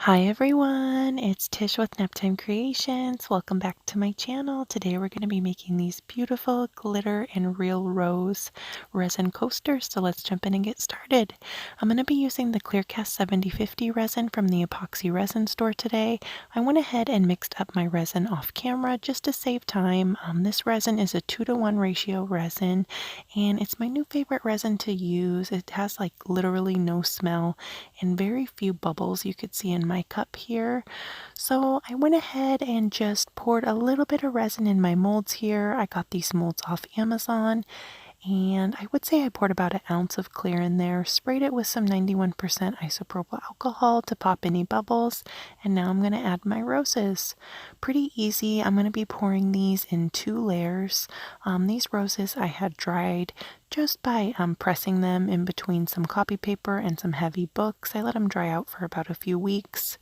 Hi everyone, it's Tish with Naptime Creations. Welcome back to my channel. Today we're going to be making these beautiful glitter and real rose resin coasters. So let's jump in and get started. I'm going to be using the Clearcast 7050 resin from the epoxy resin store today. I went ahead and mixed up my resin off camera just to save time. This resin is a 2-to-1 ratio resin and it's my new favorite resin to use. It has like literally no smell and very few bubbles you could see in my cup here. So I went ahead and just poured a little bit of resin in my molds here. I got these molds off Amazon, and I would say I poured about an ounce of clear in there, sprayed it with some 91% isopropyl alcohol to pop any bubbles, and now I'm going to add my roses. Pretty easy. I'm going to be pouring these in 2 layers. These roses I had dried just by pressing them in between some copy paper and some heavy books. I let them dry out for about a few weeks.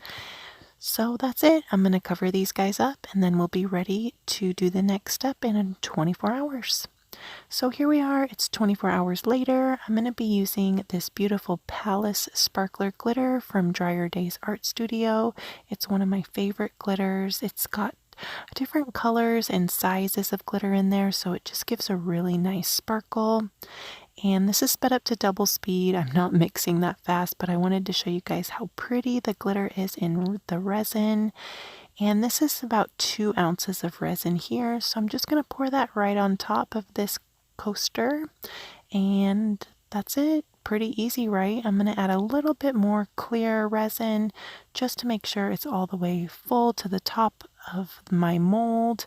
So that's it. I'm going to cover these guys up and then we'll be ready to do the next step in 24 hours. So here we are, it's 24 hours later. I'm going to be using this beautiful Palace Sparkler glitter from Dryer Days Art Studio. It's one of my favorite glitters. It's got different colors and sizes of glitter in there, so it just gives a really nice sparkle. And this is sped up to double speed. I'm not mixing that fast, but I wanted to show you guys how pretty the glitter is in the resin. And this is about 2 ounces of resin here, so I'm just going to pour that right on top of this coaster, and that's it. Pretty easy, right? I'm going to add a little bit more clear resin just to make sure it's all the way full to the top of my mold.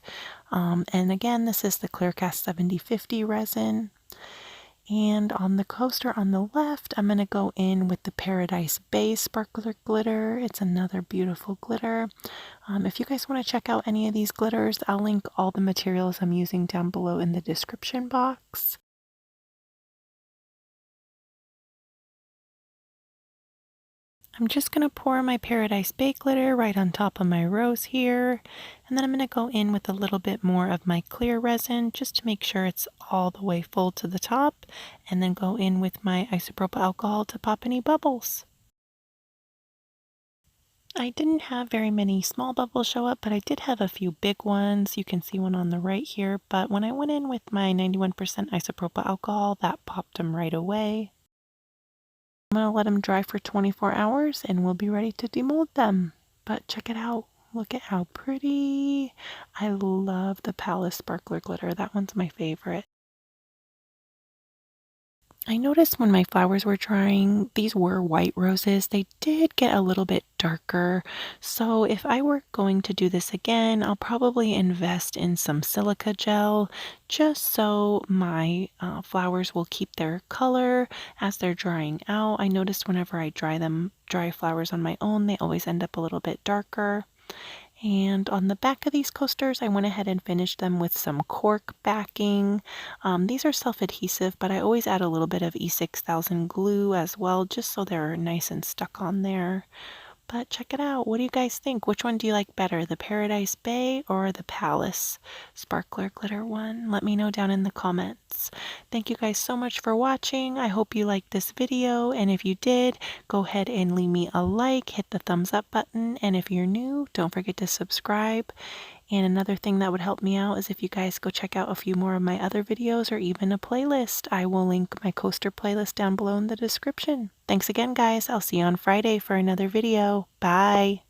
And again, this is the Clearcast 7050 resin. And on the coaster on the left, I'm going to go in with the Paradise Bay Sparkler Glitter. It's another beautiful glitter. If you guys want to check out any of these glitters, I'll link all the materials I'm using down below in the description box. I'm just going to pour my Paradise Bay glitter right on top of my rose here, and then I'm going to go in with a little bit more of my clear resin just to make sure it's all the way full to the top, and then go in with my isopropyl alcohol to pop any bubbles. I didn't have very many small bubbles show up, but I did have a few big ones. You can see one on the right here, but when I went in with my 91% isopropyl alcohol, that popped them right away. I'm going to let them dry for 24 hours and we'll be ready to demold them. But check it out. Look at how pretty. I love the Palace Sparkler Glitter. That one's my favorite. I noticed when my flowers were drying, these were white roses. They did get a little bit darker. So if I were going to do this again, I'll probably invest in some silica gel just so my flowers will keep their color as they're drying out. I noticed whenever I dry flowers on my own, they always end up a little bit darker. And on the back of these coasters, I went ahead and finished them with some cork backing. These are self-adhesive, but I always add a little bit of E6000 glue as well, just so they're nice and stuck on there. But check it out. What do you guys think? Which one do you like better, the Paradise Bay or the Palace Sparkler Glitter one? Let me know down in the comments. Thank you guys so much for watching. I hope you liked this video, and if you did, go ahead and leave me a like, hit the thumbs up button, and if you're new, don't forget to subscribe. And another thing that would help me out is if you guys go check out a few more of my other videos or even a playlist. I will link my coaster playlist down below in the description. Thanks again, guys. I'll see you on Friday for another video. Bye.